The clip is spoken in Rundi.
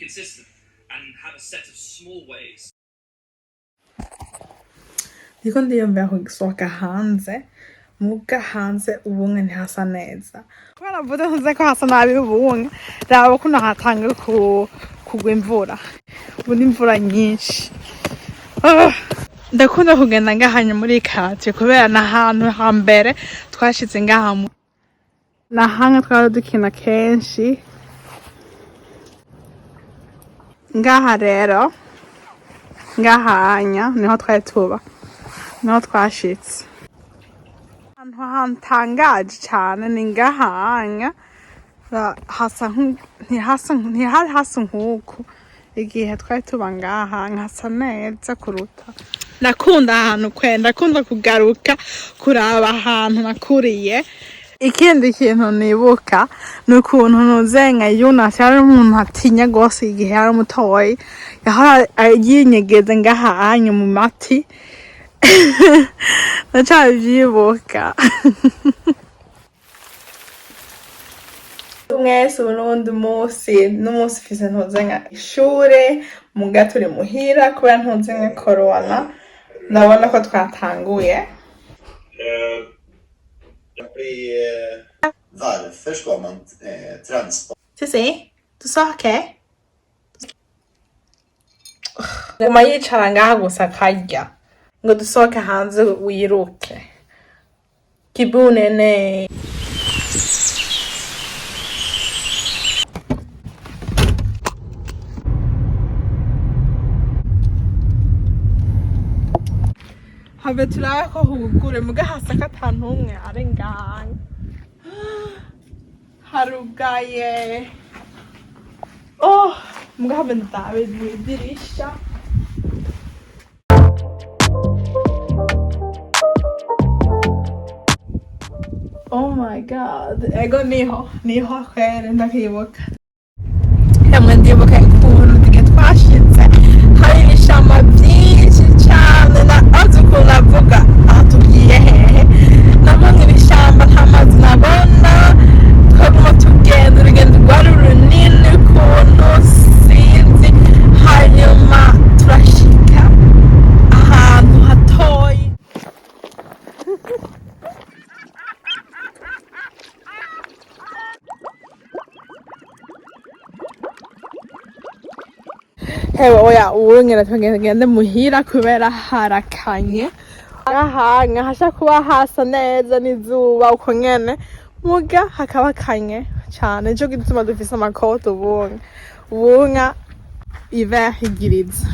consistent and have a set of small waves. Ndiko ndiyumvira gusohoka hanze, muga hanze ubunge ntihasa neza. Kubera mvuze ntuze ko hasa nabi ubunge, raba kuno hatangiye kugwa imvura. Ubu ni imvura nyinshi. Ndakunda kugenda ngahanye muri quartier kubera n'ahantu hambere twashize ngaha. Nahanga twari dukina kenshi. Ngaha rero, ngahanya niho twari tuba. Niho twashitse. Ahantu hantangaje cyane ni ngahanya. Ntihari hasa nk'uku igihe twari tuba ngaha, nkasa neza kuruta. Nakunda ahantu ndakunda kugaruka kuraba ahantu nakuriye. Ikindi kintu nibuka ni ukuntu nuzenga Yunus yari umuntu atinya gose igihe yari mutoyi, yahora yinyegeza ngahanya mu mati. Ndacabyibuka. Mwese ubundi n'umunsi mfise ntuzenga ishure muga turi muhira kubera ntuzenga corona. Ndabona ko twatanguye. Varför ska man transportera? Sissi, du sa okej? Nguma yicara ngaha gusa akarya ngo dusohoke hanze wiruke. Kibunene. Habe turabe ko hugure muga hasaka atantumwe ari ngaha. Harugaye. Oh, muga habe ndabe mwidirisha. Oh my god. Ego niho kwere ndakibuka. Hamwe ndibuka ukuntu dige twashitse. Hari ibishamba byinshi cyane azi ukuntu avuga aha tugiye hehe. Namwe ibishamba nta mazi nabona. Twaguma tugenda urugendo rwari runini ukuntu sinzi. Hanyuma turashika ahantu hatoyi. Hewe oya uwongera tugende muhira kubera harakanye. Aha hasha kuba hasa neza n'izuba uko nyene muga hakaba kanye cyane cyo gituma dufise amakoti ubunga iva higiriza.